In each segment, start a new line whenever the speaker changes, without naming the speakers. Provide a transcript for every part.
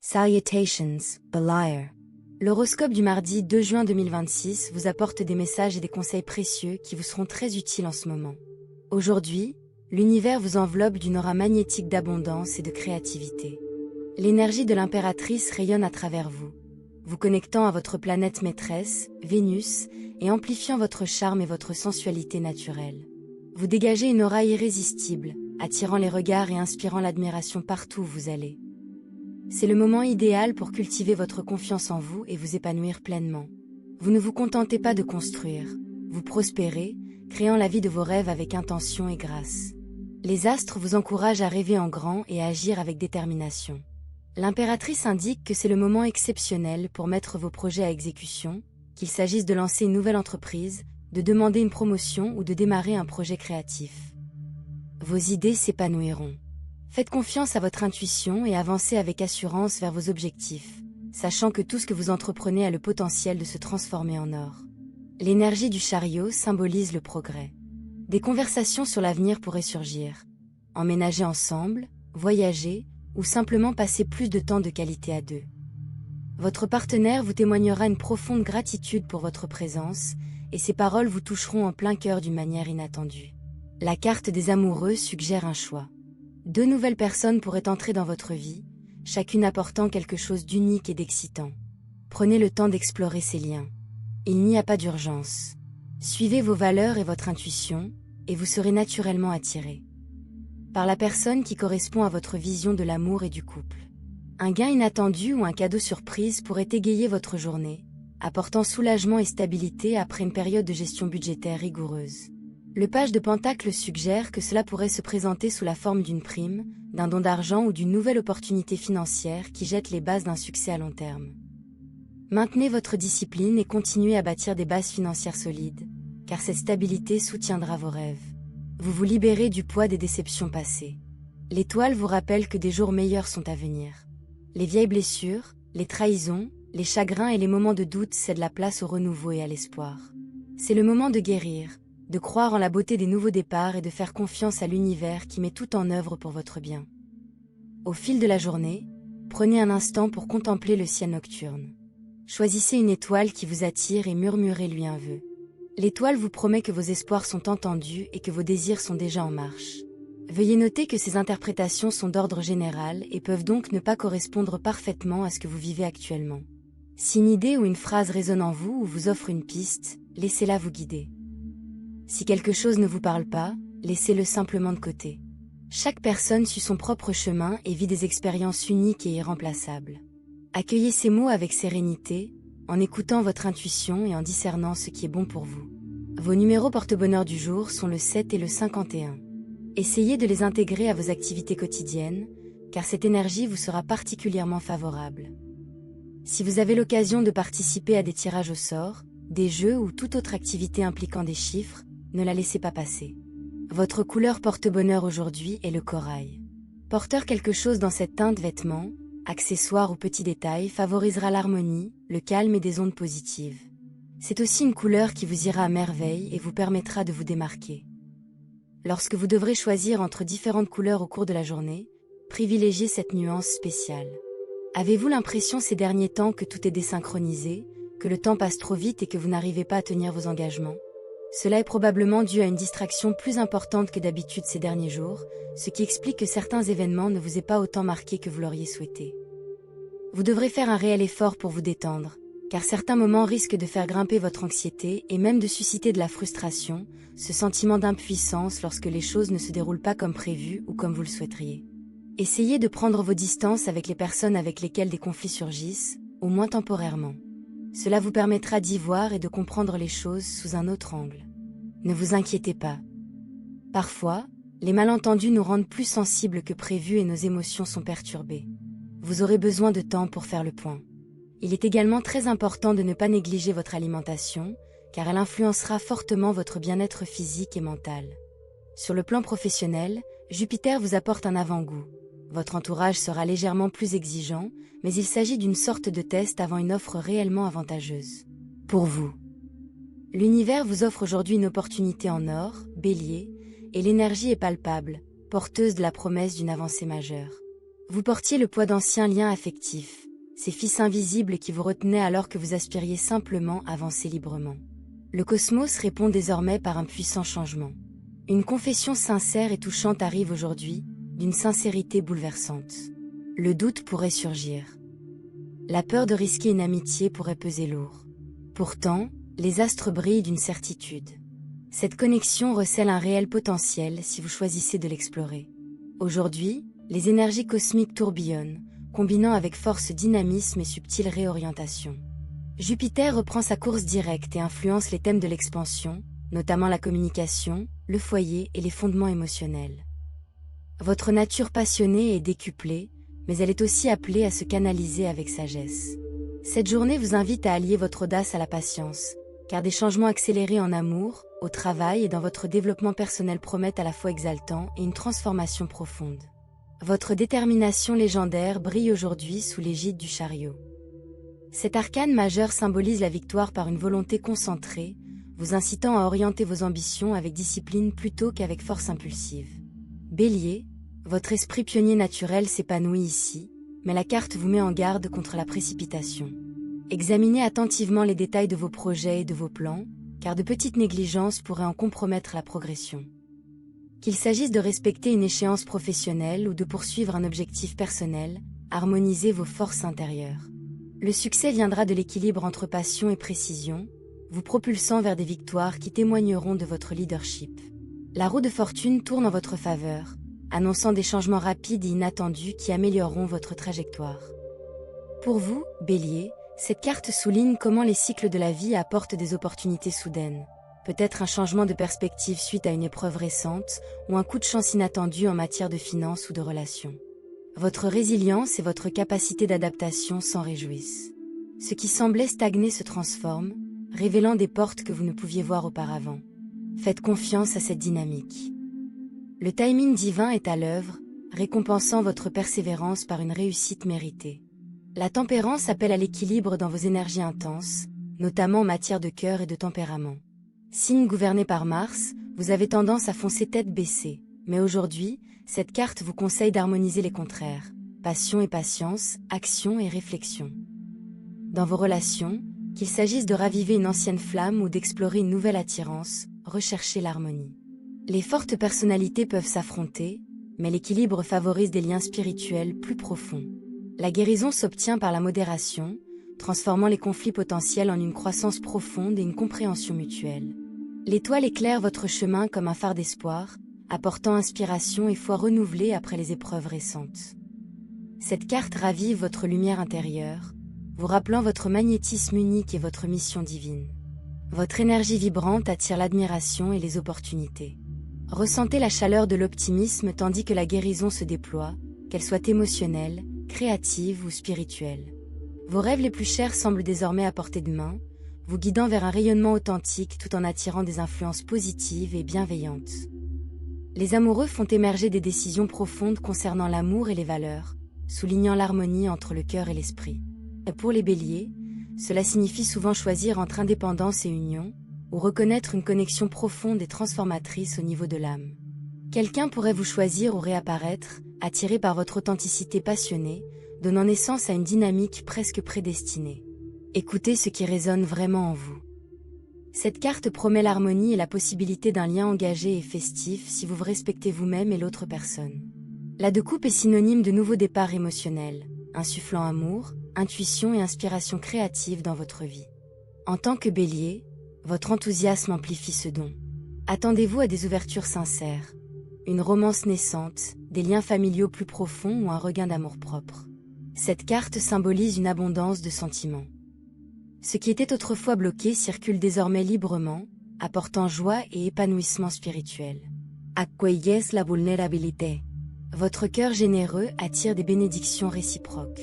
Salutations, Belire. L'horoscope du mardi 2 juin 2026 vous apporte des messages et des conseils précieux qui vous seront très utiles en ce moment. Aujourd'hui, l'univers vous enveloppe d'une aura magnétique d'abondance et de créativité. L'énergie de l'impératrice rayonne à travers vous, vous connectant à votre planète maîtresse, Vénus, et amplifiant votre charme et votre sensualité naturelle. Vous dégagez une aura irrésistible, attirant les regards et inspirant l'admiration partout où vous allez. C'est le moment idéal pour cultiver votre confiance en vous et vous épanouir pleinement. Vous ne vous contentez pas de construire, vous prospérez, créant la vie de vos rêves avec intention et grâce. Les astres vous encouragent à rêver en grand et à agir avec détermination. L'impératrice indique que c'est le moment exceptionnel pour mettre vos projets à exécution, qu'il s'agisse de lancer une nouvelle entreprise, de demander une promotion ou de démarrer un projet créatif. Vos idées s'épanouiront. Faites confiance à votre intuition et avancez avec assurance vers vos objectifs, sachant que tout ce que vous entreprenez a le potentiel de se transformer en or. L'énergie du chariot symbolise le progrès. Des conversations sur l'avenir pourraient surgir. Emménager ensemble, voyager, ou simplement passer plus de temps de qualité à deux. Votre partenaire vous témoignera une profonde gratitude pour votre présence, et ses paroles vous toucheront en plein cœur d'une manière inattendue. La carte des amoureux suggère un choix. 2 nouvelles personnes pourraient entrer dans votre vie, chacune apportant quelque chose d'unique et d'excitant. Prenez le temps d'explorer ces liens. Il n'y a pas d'urgence. Suivez vos valeurs et votre intuition, et vous serez naturellement attiré par la personne qui correspond à votre vision de l'amour et du couple. Un gain inattendu ou un cadeau surprise pourrait égayer votre journée, apportant soulagement et stabilité après une période de gestion budgétaire rigoureuse. Le page de Pentacle suggère que cela pourrait se présenter sous la forme d'une prime, d'un don d'argent ou d'une nouvelle opportunité financière qui jette les bases d'un succès à long terme. Maintenez votre discipline et continuez à bâtir des bases financières solides, car cette stabilité soutiendra vos rêves. Vous vous libérez du poids des déceptions passées. L'étoile vous rappelle que des jours meilleurs sont à venir. Les vieilles blessures, les trahisons, les chagrins et les moments de doute cèdent la place au renouveau et à l'espoir. C'est le moment de guérir, de croire en la beauté des nouveaux départs et de faire confiance à l'univers qui met tout en œuvre pour votre bien. Au fil de la journée, prenez un instant pour contempler le ciel nocturne. Choisissez une étoile qui vous attire et murmurez-lui un vœu. L'étoile vous promet que vos espoirs sont entendus et que vos désirs sont déjà en marche. Veuillez noter que ces interprétations sont d'ordre général et peuvent donc ne pas correspondre parfaitement à ce que vous vivez actuellement. Si une idée ou une phrase résonne en vous ou vous offre une piste, laissez-la vous guider. Si quelque chose ne vous parle pas, laissez-le simplement de côté. Chaque personne suit son propre chemin et vit des expériences uniques et irremplaçables. Accueillez ces mots avec sérénité, en écoutant votre intuition et en discernant ce qui est bon pour vous. Vos numéros porte-bonheur du jour sont le 7 et le 51. Essayez de les intégrer à vos activités quotidiennes, car cette énergie vous sera particulièrement favorable. Si vous avez l'occasion de participer à des tirages au sort, des jeux ou toute autre activité impliquant des chiffres, ne la laissez pas passer. Votre couleur porte-bonheur aujourd'hui est le corail. Porteur quelque chose dans cette teinte vêtements, accessoires ou petits détails favorisera l'harmonie, le calme et des ondes positives. C'est aussi une couleur qui vous ira à merveille et vous permettra de vous démarquer. Lorsque vous devrez choisir entre différentes couleurs au cours de la journée, privilégiez cette nuance spéciale. Avez-vous l'impression ces derniers temps que tout est désynchronisé, que le temps passe trop vite et que vous n'arrivez pas à tenir vos engagements? Cela est probablement dû à une distraction plus importante que d'habitude ces derniers jours, ce qui explique que certains événements ne vous aient pas autant marqué que vous l'auriez souhaité. Vous devrez faire un réel effort pour vous détendre, car certains moments risquent de faire grimper votre anxiété et même de susciter de la frustration, ce sentiment d'impuissance lorsque les choses ne se déroulent pas comme prévu ou comme vous le souhaiteriez. Essayez de prendre vos distances avec les personnes avec lesquelles des conflits surgissent, au moins temporairement. Cela vous permettra d'y voir et de comprendre les choses sous un autre angle. Ne vous inquiétez pas. Parfois, les malentendus nous rendent plus sensibles que prévu et nos émotions sont perturbées. Vous aurez besoin de temps pour faire le point. Il est également très important de ne pas négliger votre alimentation, car elle influencera fortement votre bien-être physique et mental. Sur le plan professionnel, Jupiter vous apporte un avant-goût. Votre entourage sera légèrement plus exigeant, mais il s'agit d'une sorte de test avant une offre réellement avantageuse. Pour vous. L'univers vous offre aujourd'hui une opportunité en or, Bélier, et l'énergie est palpable, porteuse de la promesse d'une avancée majeure. Vous portiez le poids d'anciens liens affectifs, ces fils invisibles qui vous retenaient alors que vous aspiriez simplement à avancer librement. Le cosmos répond désormais par un puissant changement. Une confession sincère et touchante arrive aujourd'hui, d'une sincérité bouleversante. Le doute pourrait surgir. La peur de risquer une amitié pourrait peser lourd. Pourtant, les astres brillent d'une certitude. Cette connexion recèle un réel potentiel si vous choisissez de l'explorer. Aujourd'hui, les énergies cosmiques tourbillonnent, combinant avec force dynamisme et subtile réorientation. Jupiter reprend sa course directe et influence les thèmes de l'expansion, notamment la communication, le foyer et les fondements émotionnels. Votre nature passionnée est décuplée, mais elle est aussi appelée à se canaliser avec sagesse. Cette journée vous invite à allier votre audace à la patience, car des changements accélérés en amour, au travail et dans votre développement personnel promettent à la fois exaltant et une transformation profonde. Votre détermination légendaire brille aujourd'hui sous l'égide du chariot. Cet arcane majeur symbolise la victoire par une volonté concentrée, vous incitant à orienter vos ambitions avec discipline plutôt qu'avec force impulsive. Bélier, votre esprit pionnier naturel s'épanouit ici, mais la carte vous met en garde contre la précipitation. Examinez attentivement les détails de vos projets et de vos plans, car de petites négligences pourraient en compromettre la progression. Qu'il s'agisse de respecter une échéance professionnelle ou de poursuivre un objectif personnel, harmonisez vos forces intérieures. Le succès viendra de l'équilibre entre passion et précision, vous propulsant vers des victoires qui témoigneront de votre leadership. La roue de fortune tourne en votre faveur, annonçant des changements rapides et inattendus qui amélioreront votre trajectoire. Pour vous, Bélier, cette carte souligne comment les cycles de la vie apportent des opportunités soudaines. Peut-être un changement de perspective suite à une épreuve récente, ou un coup de chance inattendu en matière de finances ou de relations. Votre résilience et votre capacité d'adaptation s'en réjouissent. Ce qui semblait stagner se transforme, révélant des portes que vous ne pouviez voir auparavant. Faites confiance à cette dynamique. Le timing divin est à l'œuvre, récompensant votre persévérance par une réussite méritée. La tempérance appelle à l'équilibre dans vos énergies intenses, notamment en matière de cœur et de tempérament. Signe gouverné par Mars, vous avez tendance à foncer tête baissée, mais aujourd'hui, cette carte vous conseille d'harmoniser les contraires, passion et patience, action et réflexion. Dans vos relations, qu'il s'agisse de raviver une ancienne flamme ou d'explorer une nouvelle attirance, recherchez l'harmonie. Les fortes personnalités peuvent s'affronter, mais l'équilibre favorise des liens spirituels plus profonds. La guérison s'obtient par la modération, transformant les conflits potentiels en une croissance profonde et une compréhension mutuelle. L'étoile éclaire votre chemin comme un phare d'espoir, apportant inspiration et foi renouvelée après les épreuves récentes. Cette carte ravive votre lumière intérieure, vous rappelant votre magnétisme unique et votre mission divine. Votre énergie vibrante attire l'admiration et les opportunités. Ressentez la chaleur de l'optimisme tandis que la guérison se déploie, qu'elle soit émotionnelle, créative ou spirituelle. Vos rêves les plus chers semblent désormais à portée de main, vous guidant vers un rayonnement authentique tout en attirant des influences positives et bienveillantes. Les amoureux font émerger des décisions profondes concernant l'amour et les valeurs, soulignant l'harmonie entre le cœur et l'esprit. Et pour les béliers, cela signifie souvent choisir entre indépendance et union, ou reconnaître une connexion profonde et transformatrice au niveau de l'âme. Quelqu'un pourrait vous choisir ou réapparaître, attiré par votre authenticité passionnée, donnant naissance à une dynamique presque prédestinée. Écoutez ce qui résonne vraiment en vous. Cette carte promet l'harmonie et la possibilité d'un lien engagé et festif si vous vous respectez vous-même et l'autre personne. La de coupe est synonyme de nouveau départ émotionnel, insufflant amour, intuition et inspiration créative dans votre vie. En tant que bélier, votre enthousiasme amplifie ce don. Attendez-vous à des ouvertures sincères, une romance naissante, des liens familiaux plus profonds ou un regain d'amour-propre. Cette carte symbolise une abondance de sentiments. Ce qui était autrefois bloqué circule désormais librement, apportant joie et épanouissement spirituel. Accueillez la vulnérabilité. Votre cœur généreux attire des bénédictions réciproques.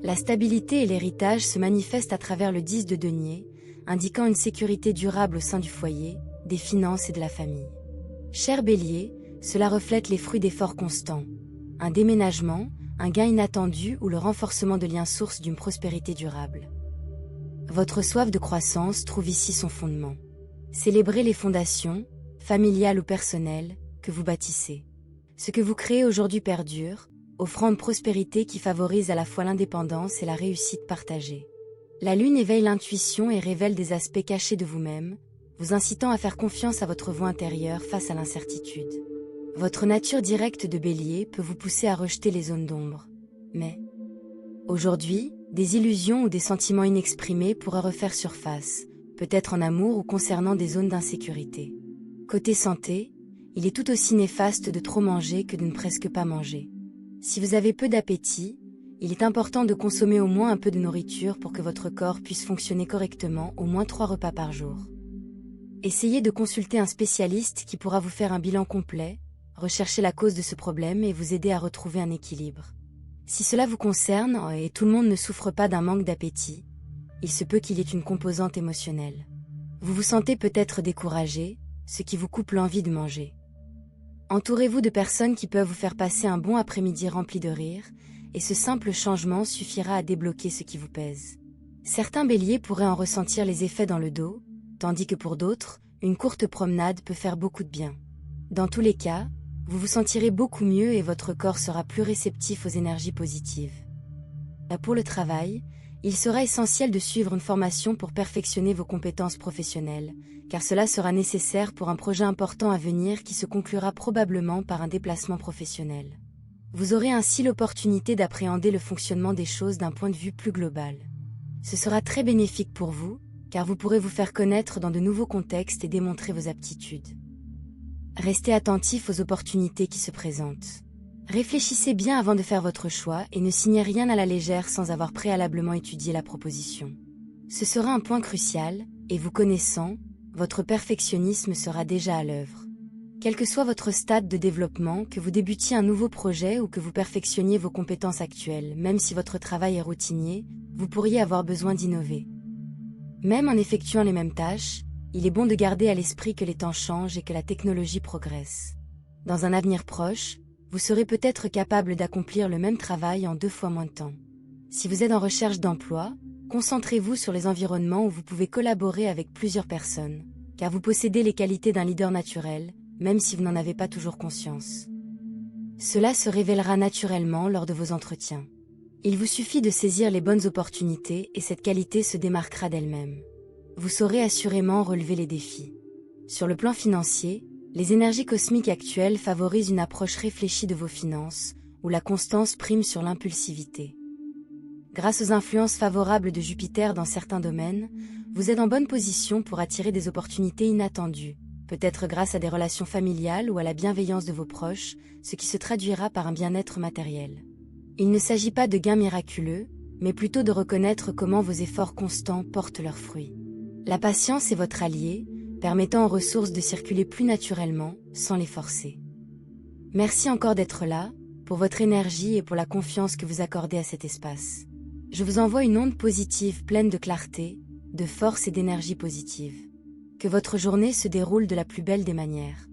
La stabilité et l'héritage se manifestent à travers le 10 de denier, indiquant une sécurité durable au sein du foyer, des finances et de la famille. Cher Bélier, cela reflète les fruits d'efforts constants. Un déménagement, un gain inattendu ou le renforcement de liens source d'une prospérité durable. Votre soif de croissance trouve ici son fondement. Célébrez les fondations, familiales ou personnelles, que vous bâtissez. Ce que vous créez aujourd'hui perdure, offrant une prospérité qui favorise à la fois l'indépendance et la réussite partagée. La lune éveille l'intuition et révèle des aspects cachés de vous-même, vous incitant à faire confiance à votre voix intérieure face à l'incertitude. Votre nature directe de Bélier peut vous pousser à rejeter les zones d'ombre. Mais, aujourd'hui, des illusions ou des sentiments inexprimés pourraient refaire surface, peut-être en amour ou concernant des zones d'insécurité. Côté santé, il est tout aussi néfaste de trop manger que de ne presque pas manger. Si vous avez peu d'appétit, il est important de consommer au moins un peu de nourriture pour que votre corps puisse fonctionner correctement au moins 3 repas par jour. Essayez de consulter un spécialiste qui pourra vous faire un bilan complet, rechercher la cause de ce problème et vous aider à retrouver un équilibre. Si cela vous concerne et tout le monde ne souffre pas d'un manque d'appétit, il se peut qu'il y ait une composante émotionnelle. Vous vous sentez peut-être découragé, ce qui vous coupe l'envie de manger. Entourez-vous de personnes qui peuvent vous faire passer un bon après-midi rempli de rire, et ce simple changement suffira à débloquer ce qui vous pèse. Certains béliers pourraient en ressentir les effets dans le dos, tandis que pour d'autres, une courte promenade peut faire beaucoup de bien. Dans tous les cas, vous vous sentirez beaucoup mieux et votre corps sera plus réceptif aux énergies positives. Pour le travail, il sera essentiel de suivre une formation pour perfectionner vos compétences professionnelles, car cela sera nécessaire pour un projet important à venir qui se conclura probablement par un déplacement professionnel. Vous aurez ainsi l'opportunité d'appréhender le fonctionnement des choses d'un point de vue plus global. Ce sera très bénéfique pour vous, car vous pourrez vous faire connaître dans de nouveaux contextes et démontrer vos aptitudes. Restez attentif aux opportunités qui se présentent. Réfléchissez bien avant de faire votre choix et ne signez rien à la légère sans avoir préalablement étudié la proposition. Ce sera un point crucial, et vous connaissant, votre perfectionnisme sera déjà à l'œuvre. Quel que soit votre stade de développement, que vous débutiez un nouveau projet ou que vous perfectionniez vos compétences actuelles, même si votre travail est routinier, vous pourriez avoir besoin d'innover. Même en effectuant les mêmes tâches, il est bon de garder à l'esprit que les temps changent et que la technologie progresse. Dans un avenir proche, vous serez peut-être capable d'accomplir le même travail en 2 fois moins de temps. Si vous êtes en recherche d'emploi, concentrez-vous sur les environnements où vous pouvez collaborer avec plusieurs personnes, car vous possédez les qualités d'un leader naturel, même si vous n'en avez pas toujours conscience. Cela se révélera naturellement lors de vos entretiens. Il vous suffit de saisir les bonnes opportunités et cette qualité se démarquera d'elle-même. Vous saurez assurément relever les défis. Sur le plan financier, les énergies cosmiques actuelles favorisent une approche réfléchie de vos finances, où la constance prime sur l'impulsivité. Grâce aux influences favorables de Jupiter dans certains domaines, vous êtes en bonne position pour attirer des opportunités inattendues, peut-être grâce à des relations familiales ou à la bienveillance de vos proches, ce qui se traduira par un bien-être matériel. Il ne s'agit pas de gains miraculeux, mais plutôt de reconnaître comment vos efforts constants portent leurs fruits. La patience est votre allié, permettant aux ressources de circuler plus naturellement, sans les forcer. Merci encore d'être là, pour votre énergie et pour la confiance que vous accordez à cet espace. Je vous envoie une onde positive pleine de clarté, de force et d'énergie positive. Que votre journée se déroule de la plus belle des manières.